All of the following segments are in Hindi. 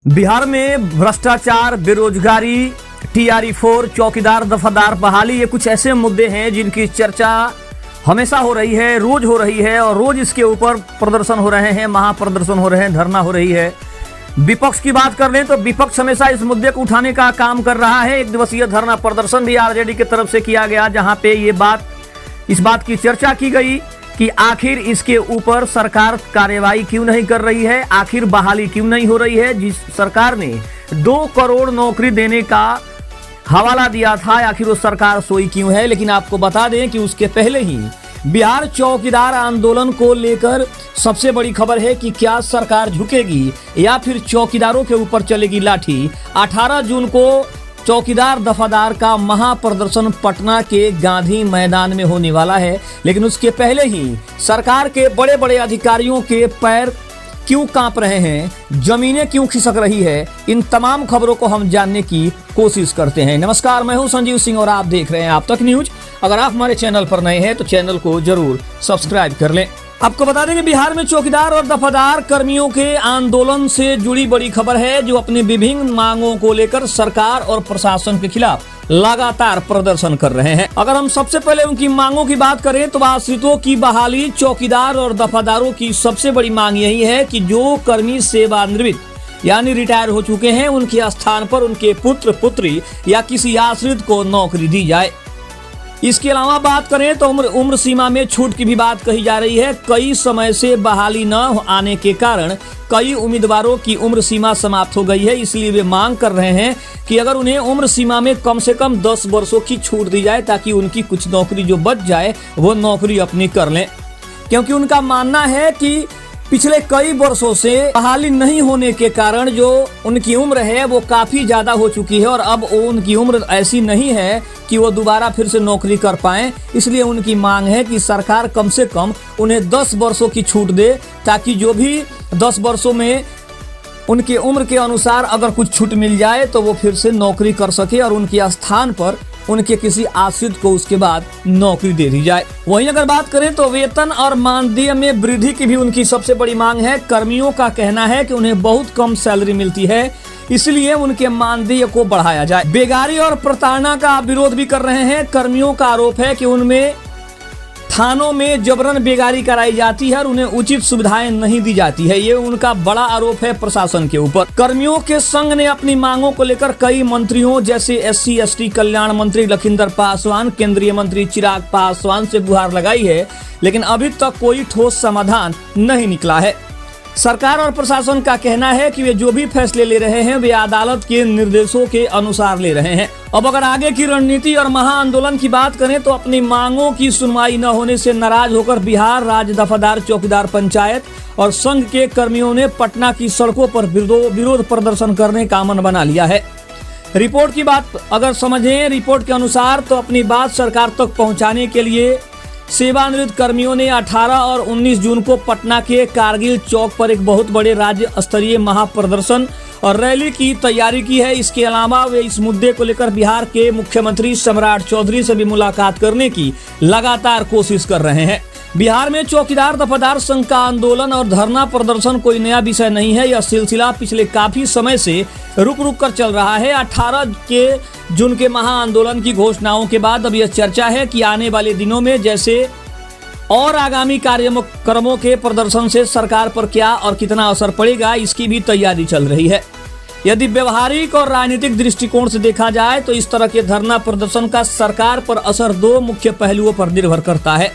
बिहार में भ्रष्टाचार, बेरोजगारी, TRE-4, चौकीदार दफादार बहाली, ये कुछ ऐसे मुद्दे हैं जिनकी चर्चा हमेशा हो रही है, रोज हो रही है और रोज इसके ऊपर प्रदर्शन हो रहे हैं, महाप्रदर्शन हो रहे हैं, धरना हो रही है। विपक्ष की बात कर लें तो विपक्ष हमेशा इस मुद्दे को उठाने का काम कर रहा है। एक दिवसीय धरना प्रदर्शन भी आरजेडी की तरफ से किया गया, जहां पे इस बात की चर्चा की गई कि आखिर इसके ऊपर सरकार कार्रवाई क्यों नहीं कर रही है, आखिर बहाली क्यों नहीं हो रही है। जिस सरकार ने 2 करोड़ नौकरी देने का हवाला दिया था, आखिर वो सरकार सोई क्यों है। लेकिन आपको बता दें कि उसके पहले ही बिहार चौकीदार आंदोलन को लेकर सबसे बड़ी खबर है कि क्या सरकार झुकेगी या फिर चौकीदारों के ऊपर चलेगी लाठी। 18 जून को चौकीदार दफादार का महाप्रदर्शन पटना के गांधी मैदान में होने वाला है, लेकिन उसके पहले ही सरकार के बड़े बड़े अधिकारियों के पैर क्यों कांप रहे हैं, जमीनें क्यों खिसक रही है, इन तमाम खबरों को हम जानने की कोशिश करते हैं। नमस्कार, मैं हूं संजीव सिंह और आप देख रहे हैं आप तक न्यूज। अगर आप हमारे चैनल पर नए हैं तो चैनल को जरूर सब्सक्राइब कर लें। आपको बता दें कि बिहार में चौकीदार और दफादार कर्मियों के आंदोलन से जुड़ी बड़ी खबर है, जो अपनी विभिन्न मांगों को लेकर सरकार और प्रशासन के खिलाफ लगातार प्रदर्शन कर रहे हैं। अगर हम सबसे पहले उनकी मांगों की बात करें तो आश्रितों की बहाली। चौकीदार और दफादारों की सबसे बड़ी मांग यही है कि जो कर्मी सेवानिवृत्त यानी रिटायर हो चुके हैं, उनके स्थान पर उनके पुत्र पुत्री या किसी आश्रित को नौकरी दी जाए। इसके अलावा बात करें तो उम्र सीमा में छूट की भी बात कही जा रही है। कई समय से बहाली न आने के कारण कई उम्मीदवारों की उम्र सीमा समाप्त हो गई है, इसलिए वे मांग कर रहे हैं कि अगर उन्हें उम्र सीमा में कम से कम 10 वर्षों की छूट दी जाए, ताकि उनकी कुछ नौकरी जो बच जाए वो नौकरी अपनी कर लें। क्योंकि उनका मानना है कि पिछले कई वर्षों से बहाली नहीं होने के कारण जो उनकी उम्र है वो काफी ज्यादा हो चुकी है और अब उनकी उम्र ऐसी नहीं है कि वो दोबारा फिर से नौकरी कर पाएं। इसलिए उनकी मांग है कि सरकार कम से कम उन्हें 10 वर्षों की छूट दे, ताकि जो भी 10 वर्षों में उनके उम्र के अनुसार अगर कुछ छूट मिल जाए तो वो फिर से नौकरी कर सके और उनके स्थान पर उनके किसी आश्रित को उसके बाद नौकरी दे दी जाए। वहीं अगर बात करें तो वेतन और मानदेय में वृद्धि की भी उनकी सबसे बड़ी मांग है। कर्मियों का कहना है कि उन्हें बहुत कम सैलरी मिलती है, इसलिए उनके मानदेय को बढ़ाया जाए। बेगारी और प्रताड़ना का विरोध भी कर रहे हैं। कर्मियों का आरोप है कि उनमें थानों में जबरन बेगारी कराई जाती है और उन्हें उचित सुविधाएं नहीं दी जाती है। ये उनका बड़ा आरोप है प्रशासन के ऊपर। कर्मियों के संघ ने अपनी मांगों को लेकर कई मंत्रियों जैसे SC/ST कल्याण मंत्री लखिंदर पासवान, केंद्रीय मंत्री चिराग पासवान से गुहार लगाई है, लेकिन अभी तक कोई ठोस समाधान नहीं निकला है। सरकार और प्रशासन का कहना है कि वे जो भी फैसले ले रहे हैं वे अदालत के निर्देशों के अनुसार ले रहे हैं। अब अगर आगे की रणनीति और महाआंदोलन की बात करें तो अपनी मांगों की सुनवाई न होने से नाराज होकर बिहार राज्य दफादार चौकीदार पंचायत और संघ के कर्मियों ने पटना की सड़कों पर विरोध प्रदर्शन करने का मन बना लिया है। रिपोर्ट की बात अगर समझें, रिपोर्ट के अनुसार तो अपनी बात सरकार तक पहुँचाने के लिए सेवानिवृत्त कर्मियों ने 18 और 19 जून को पटना के कारगिल चौक पर एक बहुत बड़े राज्य स्तरीय महाप्रदर्शन और रैली की तैयारी की है। इसके अलावा वे इस मुद्दे को लेकर बिहार के मुख्यमंत्री सम्राट चौधरी से भी मुलाकात करने की लगातार कोशिश कर रहे हैं। बिहार में चौकीदार दफादार संघ का आंदोलन और धरना प्रदर्शन कोई नया विषय नहीं है। यह सिलसिला पिछले काफी समय से रुक कर चल रहा है। 18 जून के महाआंदोलन की घोषणाओं के बाद अब यह चर्चा है कि आने वाले दिनों में जैसे और आगामी कार्यक्रमों के प्रदर्शन से सरकार पर क्या और कितना असर पड़ेगा, इसकी भी तैयारी चल रही है। यदि व्यवहारिक और राजनीतिक दृष्टिकोण से देखा जाए तो इस तरह के धरना प्रदर्शन का सरकार पर असर 2 मुख्य पहलुओं पर निर्भर करता है।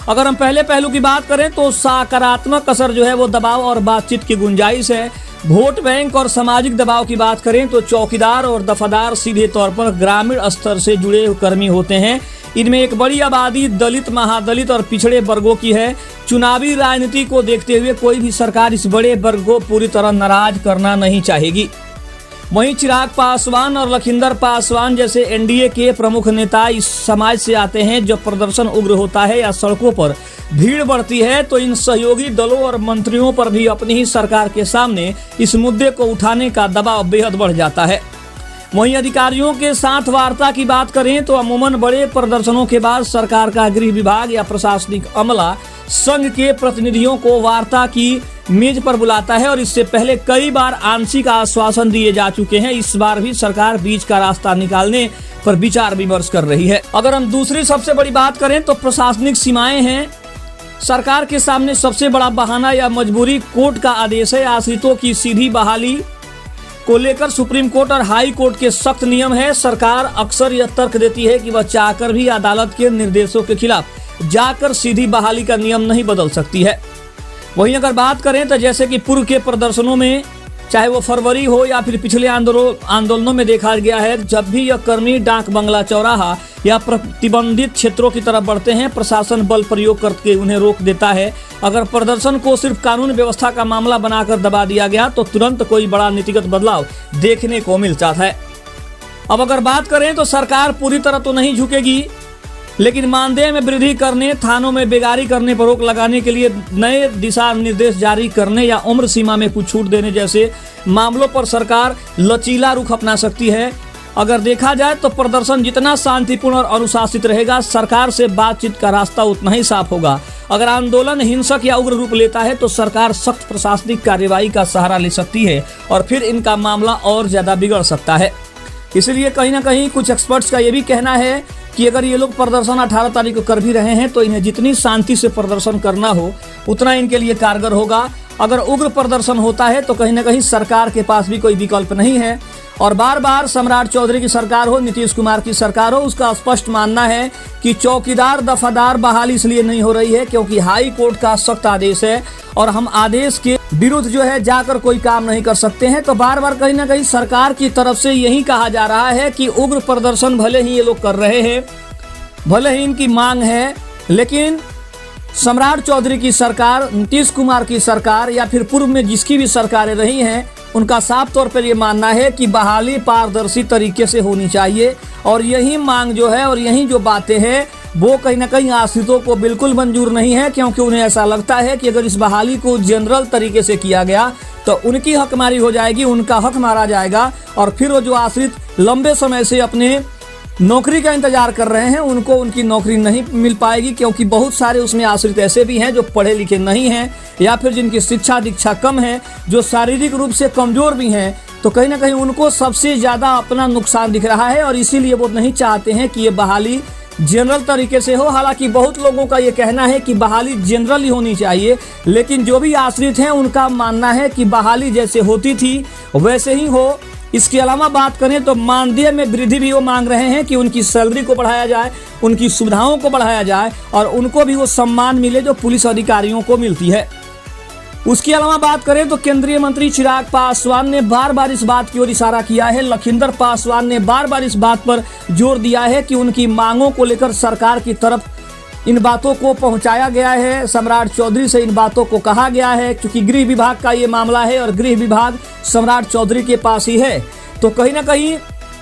अगर हम पहले पहलू की बात करें तो सकारात्मक असर जो है वो दबाव और बातचीत की गुंजाइश है। वोट बैंक और सामाजिक दबाव की बात करें तो चौकीदार और दफादार सीधे तौर पर ग्रामीण स्तर से जुड़े कर्मी होते हैं। इनमें एक बड़ी आबादी दलित, महादलित और पिछड़े वर्गों की है। चुनावी राजनीति को देखते हुए कोई भी सरकार इस बड़े वर्ग को पूरी तरह नाराज करना नहीं चाहेगी। वहीं चिराग पासवान और लखिंदर पासवान जैसे NDA के प्रमुख नेता इस समाज से आते हैं। जब प्रदर्शन उग्र होता है या सड़कों पर भीड़ बढ़ती है तो इन सहयोगी दलों और मंत्रियों पर भी अपनी ही सरकार के सामने इस मुद्दे को उठाने का दबाव बेहद बढ़ जाता है। वहीं अधिकारियों के साथ वार्ता की बात करें तो अमूमन बड़े प्रदर्शनों के बाद सरकार का गृह विभाग या प्रशासनिक अमला संघ के प्रतिनिधियों को वार्ता की मेज पर बुलाता है और इससे पहले कई बार आंशिक आश्वासन दिए जा चुके हैं। इस बार भी सरकार बीच का रास्ता निकालने पर विचार विमर्श कर रही है। अगर हम दूसरी सबसे बड़ी बात करें तो प्रशासनिक सीमाएं हैं। सरकार के सामने सबसे बड़ा बहाना या मजबूरी कोर्ट का आदेश है। आश्रितों की सीधी बहाली को लेकर सुप्रीम कोर्ट और हाई कोर्ट के सख्त नियम है। सरकार अक्सर यह तर्क देती है कि वह चाहकर भी अदालत के निर्देशों के खिलाफ जाकर सीधी बहाली का नियम नहीं बदल सकती है। वहीं अगर बात करें तो जैसे कि पूर्व के प्रदर्शनों में, चाहे वो फरवरी हो या फिर पिछले आंदोलनों में देखा गया है, जब भी यह कर्मी डाक बंगला चौराहा या प्रतिबंधित क्षेत्रों की तरफ बढ़ते हैं, प्रशासन बल प्रयोग करके उन्हें रोक देता है। अगर प्रदर्शन को सिर्फ कानून व्यवस्था का मामला बनाकर दबा दिया गया तो तुरंत कोई बड़ा नीतिगत बदलाव देखने को मिलता है। अब अगर बात करें तो सरकार पूरी तरह तो नहीं झुकेगी, लेकिन मानदेय में वृद्धि करने, थानों में बेगारी करने पर रोक लगाने के लिए नए दिशा निर्देश जारी करने या उम्र सीमा में कुछ छूट देने जैसे मामलों पर सरकार लचीला रुख अपना सकती है। अगर देखा जाए तो प्रदर्शन जितना शांतिपूर्ण और अनुशासित रहेगा, सरकार से बातचीत का रास्ता उतना ही साफ होगा। अगर आंदोलन हिंसक या उग्र रूप लेता है तो सरकार सख्त प्रशासनिक कार्यवाही का सहारा ले सकती है और फिर इनका मामला और ज्यादा बिगड़ सकता है। इसलिए कहीं ना कहीं कुछ एक्सपर्ट्स का ये भी कहना है कि अगर ये लोग प्रदर्शन 18 तारीख को कर भी रहे हैं तो इन्हें जितनी शांति से प्रदर्शन करना हो उतना इनके लिए कारगर होगा। अगर उग्र प्रदर्शन होता है तो कहीं ना कहीं सरकार के पास भी कोई विकल्प नहीं है। और बार बार सम्राट चौधरी की सरकार हो, नीतीश कुमार की सरकार हो, उसका स्पष्ट मानना है कि चौकीदार दफादार बहाली इसलिए नहीं हो रही है क्योंकि हाई कोर्ट का सख्त आदेश है और हम आदेश के विरुद्ध जो है जाकर कोई काम नहीं कर सकते हैं। तो बार बार कहीं ना कहीं सरकार की तरफ से यही कहा जा रहा है कि उग्र प्रदर्शन भले ही ये लोग कर रहे हैं, भले ही इनकी मांग है, लेकिन सम्राट चौधरी की सरकार, नीतीश कुमार की सरकार या फिर पूर्व में जिसकी भी सरकारें रही हैं, उनका साफ तौर पर ये मानना है कि बहाली पारदर्शी तरीके से होनी चाहिए। और यही मांग जो है और यही जो बातें हैं वो कहीं ना कहीं आश्रितों को बिल्कुल मंजूर नहीं है, क्योंकि उन्हें ऐसा लगता है कि अगर इस बहाली को जनरल तरीके से किया गया तो उनकी हकमारी हो जाएगी, उनका हक मारा जाएगा और फिर वो जो आश्रित लंबे समय से अपने नौकरी का इंतजार कर रहे हैं उनको उनकी नौकरी नहीं मिल पाएगी, क्योंकि बहुत सारे उसमें आश्रित ऐसे भी हैं जो पढ़े लिखे नहीं हैं या फिर जिनकी शिक्षा दीक्षा कम है, जो शारीरिक रूप से कमजोर भी हैं। तो कहीं ना कहीं उनको सबसे ज़्यादा अपना नुकसान दिख रहा है और इसीलिए वो नहीं चाहते हैं कि ये बहाली जनरल तरीके से हो। हालांकि बहुत लोगों का ये कहना है कि बहाली जनरल ही होनी चाहिए, लेकिन जो भी आश्रित हैं उनका मानना है कि बहाली जैसे होती थी वैसे ही हो। इसके अलावा बात करें तो मानदेय में वृद्धि भी वो मांग रहे हैं कि उनकी सैलरी को बढ़ाया जाए, उनकी सुविधाओं को बढ़ाया जाए और उनको भी वो सम्मान मिले जो पुलिस अधिकारियों को मिलती है। उसके अलावा बात करें तो केंद्रीय मंत्री चिराग पासवान ने बार बार इस बात की ओर इशारा किया है। लखिंदर पासवान ने बार बार इस बात पर जोर दिया है कि उनकी मांगों को लेकर सरकार की तरफ इन बातों को पहुंचाया गया है। सम्राट चौधरी से इन बातों को कहा गया है, क्योंकि गृह विभाग का ये मामला है और गृह विभाग सम्राट चौधरी के पास ही है। तो कहीं ना कहीं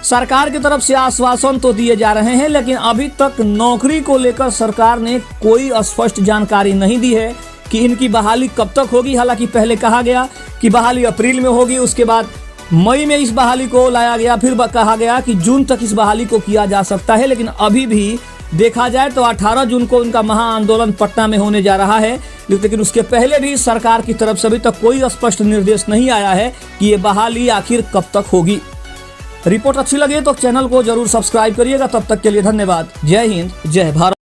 सरकार की तरफ से आश्वासन तो दिए जा रहे हैं, लेकिन अभी तक नौकरी को लेकर सरकार ने कोई स्पष्ट जानकारी नहीं दी है कि इनकी बहाली कब तक होगी। हालांकि पहले कहा गया कि बहाली अप्रैल में होगी, उसके बाद मई में इस बहाली को लाया गया, फिर कहा गया कि जून तक इस बहाली को किया जा सकता है। लेकिन अभी भी देखा जाए तो 18 जून को उनका महाआंदोलन पटना में होने जा रहा है, लेकिन उसके पहले भी सरकार की तरफ से अभी तक कोई स्पष्ट निर्देश नहीं आया है कि ये बहाली आखिर कब तक होगी। रिपोर्ट अच्छी लगे तो चैनल को जरूर सब्सक्राइब करिएगा। तब तक के लिए धन्यवाद। जय हिंद, जय भारत।